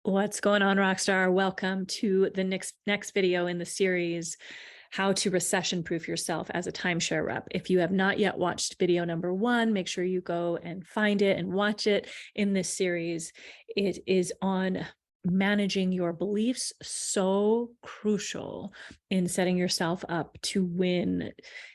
What's going on, Rockstar? Welcome to the next video in the series, How to Recession-Proof Yourself as a Timeshare Rep. If you have not yet watched video number 1, make sure you go and find it and watch it. In this series, it is on managing your beliefs, so crucial in setting yourself up to win,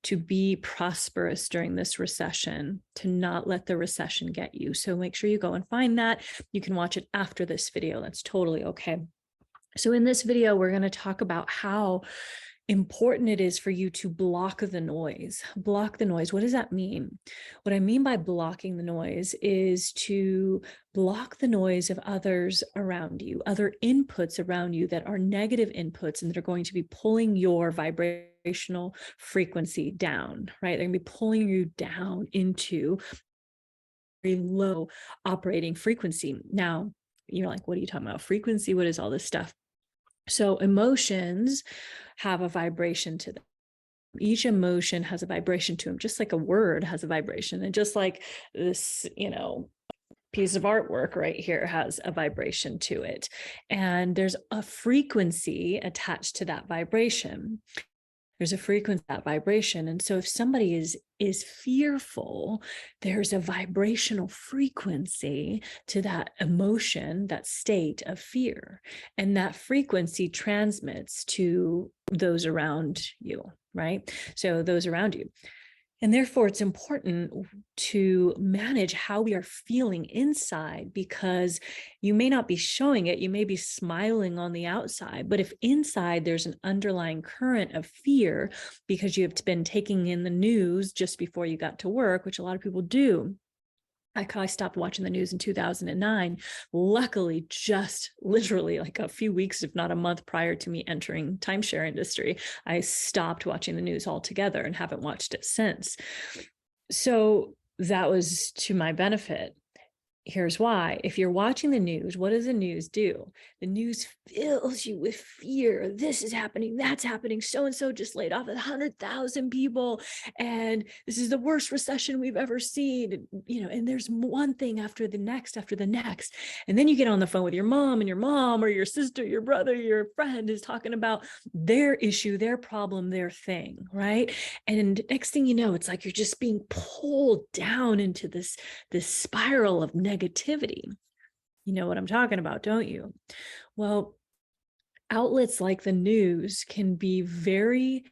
to be prosperous during this recession, to not let the recession get you. So make sure you go and find that. You can watch it after this video. That's totally okay. So in this video, we're going to talk about how important it is for you to block the noise. Block the noise. What does that mean? What I mean by blocking the noise is to block the noise of others around you, other inputs around you that are negative inputs and that are going to be pulling your vibrational frequency down, right? They're going to be pulling you down into a very low operating frequency. Now, you're like, what are you talking about? Frequency? What is all this stuff? So emotions have a vibration to them. Each emotion has a vibration to them, just like a word has a vibration. And just like this, piece of artwork right here has a vibration to it. And there's a frequency attached to that vibration. There's a frequency, that vibration. And so if somebody is fearful, there's a vibrational frequency to that emotion, that state of fear. And that frequency transmits to those around you, right? So those around you. And therefore, it's important to manage how we are feeling inside, because you may not be showing it. You may be smiling on the outside, but if inside there's an underlying current of fear because you have been taking in the news just before you got to work, which a lot of people do. I stopped watching the news in 2009. Luckily, just literally like a few weeks, if not a month prior to me entering timeshare industry, I stopped watching the news altogether and haven't watched it since. So that was to my benefit. Here's why. If you're watching the news, what does the news do? The news fills you with fear. This is happening. That's happening. So-and-so just laid off 100,000 people. And this is the worst recession we've ever seen. And there's one thing after the next, And then you get on the phone with your mom, and your mom or your sister, your brother, your friend is talking about their issue, their problem, their thing, right? And next thing you know, it's like you're just being pulled down into this spiral of negativity. You know what I'm talking about, don't you? Well, outlets like the news can be very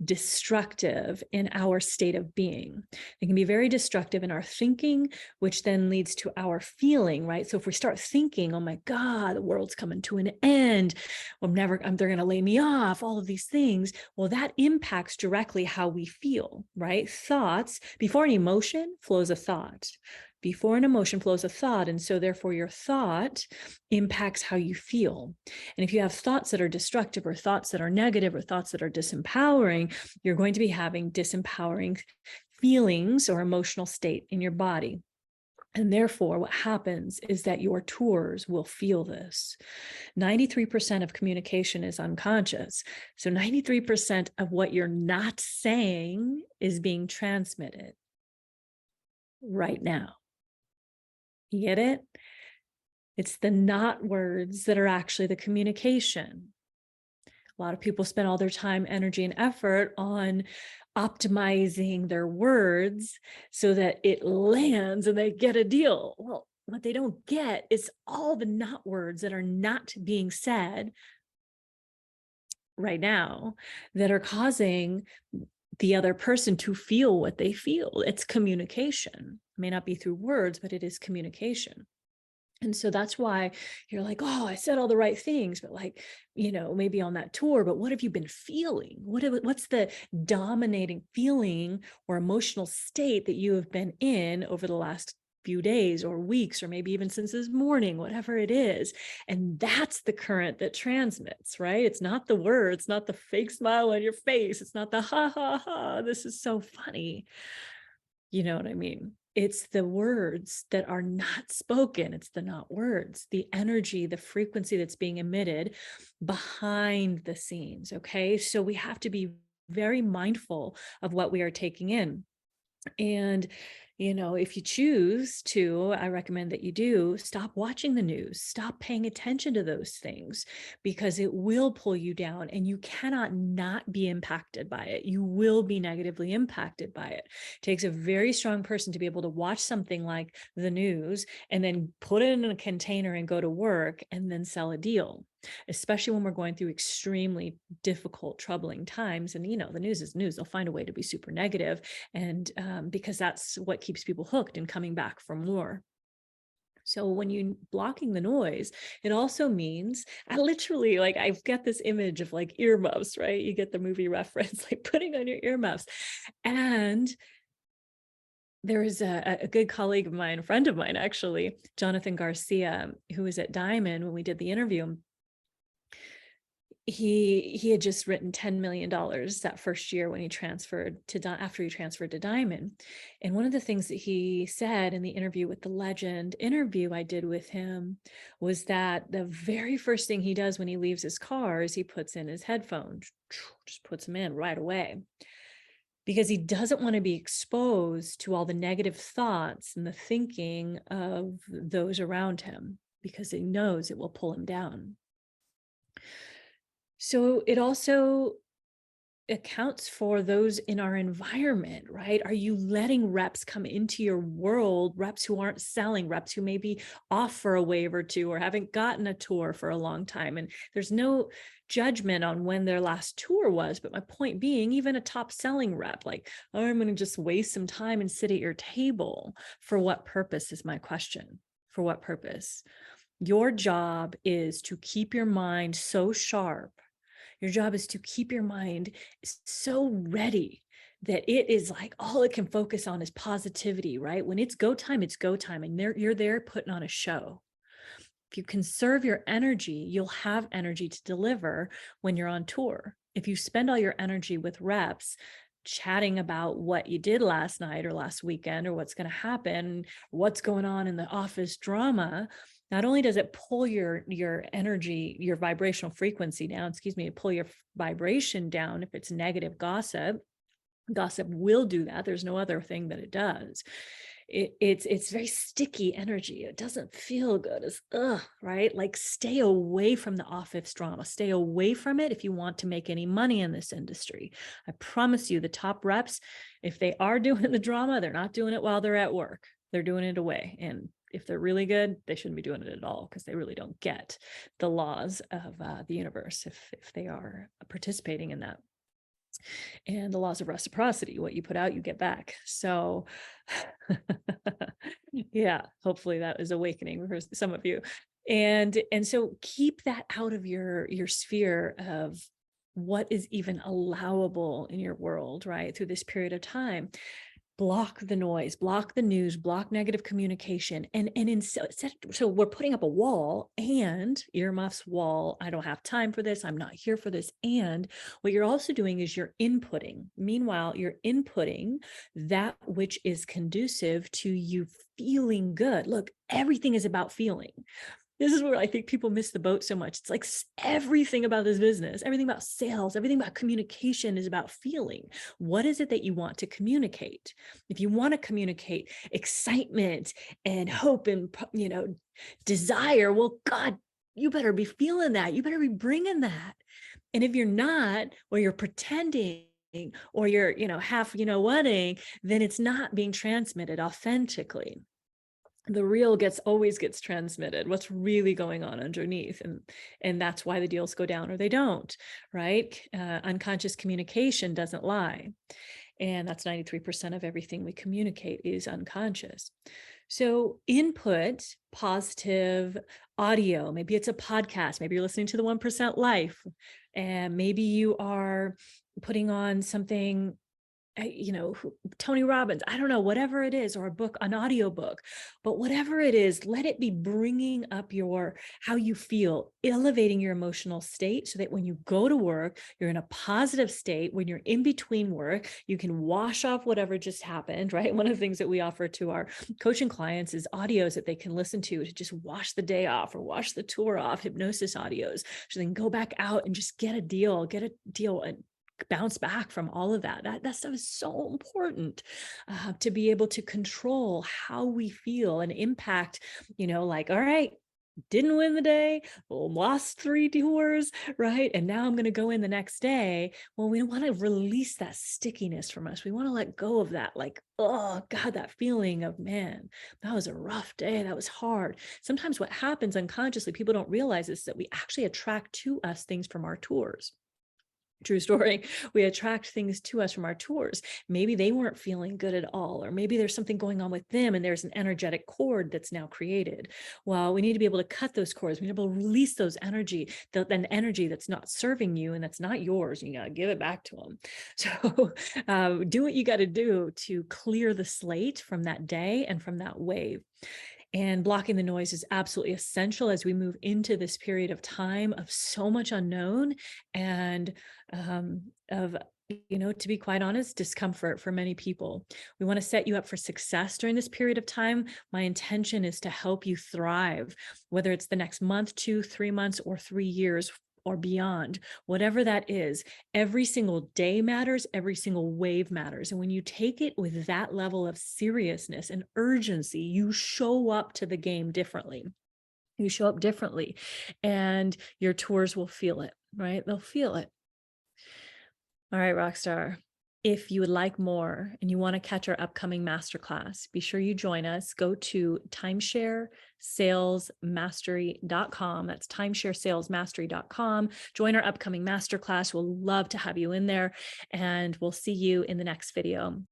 destructive in our state of being. They can be very destructive in our thinking, which then leads to our feeling, right? So if we start thinking, oh my God, the world's coming to an end, they're going to lay me off, all of these things, well, that impacts directly how we feel, right? Thoughts, before an emotion flows a thought. Before an emotion flows a thought. And so therefore your thought impacts how you feel. And if you have thoughts that are destructive or thoughts that are negative or thoughts that are disempowering, you're going to be having disempowering feelings or emotional state in your body. And therefore, what happens is that your tours will feel this. 93% of communication is unconscious. So 93% of what you're not saying is being transmitted right now. You get it? It's the not words that are actually the communication. A lot of people spend all their time, energy, and effort on optimizing their words so that it lands and they get a deal. Well, what they don't get is all the not words that are not being said right now that are causing the other person to feel what they feel. It's communication. It may not be through words, but it is communication. And so that's why you're like, oh, I said all the right things, but maybe on that tour, but what have you been feeling? What's the dominating feeling or emotional state that you have been in over the last few days or weeks, or maybe even since this morning, whatever it is? And that's the current that transmits, right? It's not the words, not the fake smile on your face. It's not the ha, ha, ha, this is so funny. You know what I mean? It's the words that are not spoken. It's the not words, the energy, the frequency that's being emitted behind the scenes. Okay. So we have to be very mindful of what we are taking in. And If you choose to, I recommend that you do stop watching the news, stop paying attention to those things, because it will pull you down and you cannot not be impacted by it. You will be negatively impacted by it. It takes a very strong person to be able to watch something like the news and then put it in a container and go to work and then sell a deal, especially when we're going through extremely difficult, troubling times. And, the news is news. They'll find a way to be super negative. And because that's what keeps people hooked and coming back for more. So when you blocking the noise, it also means I literally, like, I've got this image of like earmuffs, right? You get the movie reference, like putting on your earmuffs. And there is a good colleague of mine, a friend of mine, actually, Jonathan Garcia, who was at Diamond when we did the interview. He had just written $10 million that first year when he transferred to after he transferred to Diamond. And one of the things that he said in the interview with the Legend interview I did with him was that the very first thing he does when he leaves his car is he puts in his headphones, just puts them in right away, because he doesn't want to be exposed to all the negative thoughts and the thinking of those around him, because he knows it will pull him down. So it also accounts for those in our environment, right? Are you letting reps come into your world, reps who aren't selling, reps who may be off for a wave or two or haven't gotten a tour for a long time? And there's no judgment on when their last tour was. But my point being, even a top selling rep, like, oh, I'm going to just waste some time and sit at your table. For what purpose is my question? For what purpose? Your job is to keep your mind so sharp. Your job is to keep your mind so ready that it is like all it can focus on is positivity, right? When it's go time, and you're there putting on a show. If you conserve your energy, you'll have energy to deliver when you're on tour. If you spend all your energy with reps chatting about what you did last night or last weekend or what's going to happen, what's going on in the office drama, not only does it pull your energy, your vibrational frequency down, pull your vibration down. If it's negative gossip will do that. There's no other thing that it does. It's very sticky energy. It doesn't feel good. It's right? Like, stay away from the office drama. Stay away from it if you want to make any money in this industry. I promise you, the top reps, if they are doing the drama, they're not doing it while they're at work. They're doing it away. And if they're really good, they shouldn't be doing it at all, because they really don't get the laws of the universe if they are participating in that. And the laws of reciprocity, what you put out, you get back. So yeah, hopefully that is awakening for some of you. And so keep that out of your sphere of what is even allowable in your world, right? Through this period of time. Block the noise, block the news, block negative communication. And so we're putting up a wall, and earmuffs wall. I don't have time for this. I'm not here for this. And what you're also doing is you're inputting. Meanwhile, you're inputting that which is conducive to you feeling good. Look, everything is about feeling. This is where I think people miss the boat so much. It's like everything about this business, everything about sales, everything about communication is about feeling. What is it that you want to communicate? If you want to communicate excitement and hope and, desire, well, God, you better be feeling that. You better be bringing that. And if you're not, or you're pretending, or you're, half, whatting, then it's not being transmitted authentically. The real always gets transmitted, what's really going on underneath. And that's why the deals go down or they don't, right? Unconscious communication doesn't lie. And that's 93% of everything we communicate is unconscious. So input positive audio. Maybe it's a podcast. Maybe you're listening to the 1% Life, and maybe you are putting on something, Tony Robbins, I don't know, whatever it is, or a book, an audio book, but whatever it is, let it be bringing up how you feel, elevating your emotional state, so that when you go to work, you're in a positive state. When you're in between work, you can wash off whatever just happened, right? One of the things that we offer to our coaching clients is audios that they can listen to just wash the day off or wash the tour off, hypnosis audios, so they can go back out and just get a deal and bounce back from all of that. That stuff is so important to be able to control how we feel and impact, like, all right, didn't win the day, lost 3 tours, right? And now I'm going to go in the next day. Well, we want to release that stickiness from us. We want to let go of that, like, oh God, that feeling of, man, that was a rough day. That was hard. Sometimes what happens unconsciously, people don't realize, is that we actually attract to us things from our tours. True story. We attract things to us from our tours. Maybe they weren't feeling good at all, or maybe there's something going on with them and there's an energetic cord that's now created. Well, we need to be able to cut those cords. We need to be able to release those energy, that energy that's not serving you and that's not yours. You got to give it back to them. So do what you got to do to clear the slate from that day and from that wave. And blocking the noise is absolutely essential as we move into this period of time of so much unknown and of, to be quite honest, discomfort for many people. We want to set you up for success during this period of time. My intention is to help you thrive, whether it's the next month, 2, 3 months, or 3 years, or beyond, whatever that is. Every single day matters. Every single wave matters. And when you take it with that level of seriousness and urgency, you show up to the game differently. You show up differently, and your tours will feel it, right? They'll feel it. All right, Rockstar. If you would like more and you want to catch our upcoming masterclass, be sure you join us. Go to timesharesalesmastery.com. That's timesharesalesmastery.com. Join our upcoming masterclass. We'll love to have you in there, and we'll see you in the next video.